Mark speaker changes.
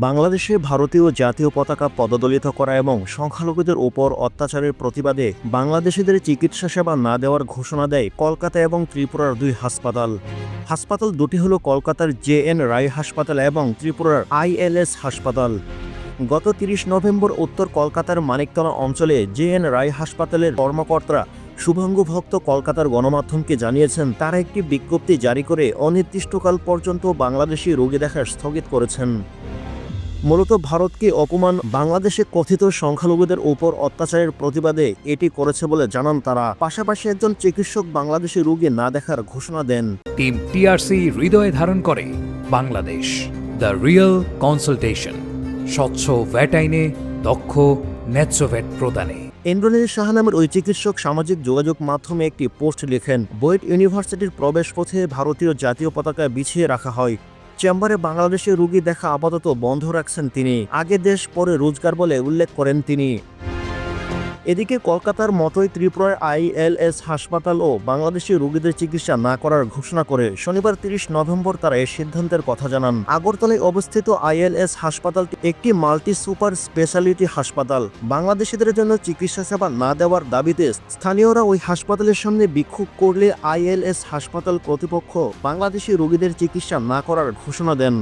Speaker 1: বাংলাদেশে ভারতীয় জাতীয় পতাকা পদদলিত করা এবং সংখ্যালঘুদের উপর অত্যাচারের প্রতিবাদে বাংলাদেশিদের চিকিৎসা সেবা না দেওয়ার ঘোষণা দেয় কলকাতা এবং ত্রিপুরার দুই হাসপাতাল। হাসপাতাল দুটি হল কলকাতার JN রায় হাসপাতাল এবং ত্রিপুরার ILS হাসপাতাল। গত ৩০ নভেম্বর উত্তর কলকাতার মানিকতলা অঞ্চলে JN রায় হাসপাতালের কর্মকর্তারা শুভাঙ্গু ভক্ত কলকাতার গণমাধ্যমকে জানিয়েছেন তারা একটি বিজ্ঞপ্তি জারি করে অনির্দিষ্টকাল পর্যন্ত বাংলাদেশি রোগী দেখা স্থগিত করেছেন। মূলত ভারতকে অপমান, বাংলাদেশে কথিত সংখ্যালঘুদের উপর অত্যাচারের প্রতিবাদে এটি করেছে বলে জানান তারা। পাশাপাশি একজন চিকিৎসক বাংলাদেশি রোগী না দেখার ঘোষণা দেন।
Speaker 2: টিম TRC হৃদয়ে ধারণ করে বাংলাদেশ, দ্য রিয়েল কনসালটেশন, স্বচ্ছ ভ্যাট আইনে দক্ষ ন্যায্য ভ্যাট প্রদানে।
Speaker 1: ইন্দ্রনীল সাহা নামের ওই চিকিৎসক সামাজিক যোগাযোগ মাধ্যমে একটি পোস্ট লেখেন, বুয়েট ইউনিভার্সিটির প্রবেশ পথে ভারতীয় জাতীয় পতাকা বিছিয়ে রাখা হয়। চেম্বারে বাংলাদেশের রোগী দেখা আপাতত বন্ধ রাখছেন তিনি। আগে দেশ পরে রোজগার বলে উল্লেখ করেন তিনি। এদিকে কলকাতার মতোই ত্রিপুরার ILS হাসপাতালও বাংলাদেশি রোগীদের চিকিৎসা না করার ঘোষণা করে শনিবার ৩০ নভেম্বর তারা এই সিদ্ধান্তের কথা জানান। আগরতলায় অবস্থিত ILS হাসপাতালটি একটি মাল্টি সুপার স্পেশালিটি হাসপাতাল। বাংলাদেশিদের জন্য চিকিৎসা সেবা না দেওয়ার দাবিতে স্থানীয়রা ওই হাসপাতালের সামনে বিক্ষোভ করলে ILS হাসপাতাল কর্তৃপক্ষ বাংলাদেশি রোগীদের চিকিৎসা না করার ঘোষণা দেন।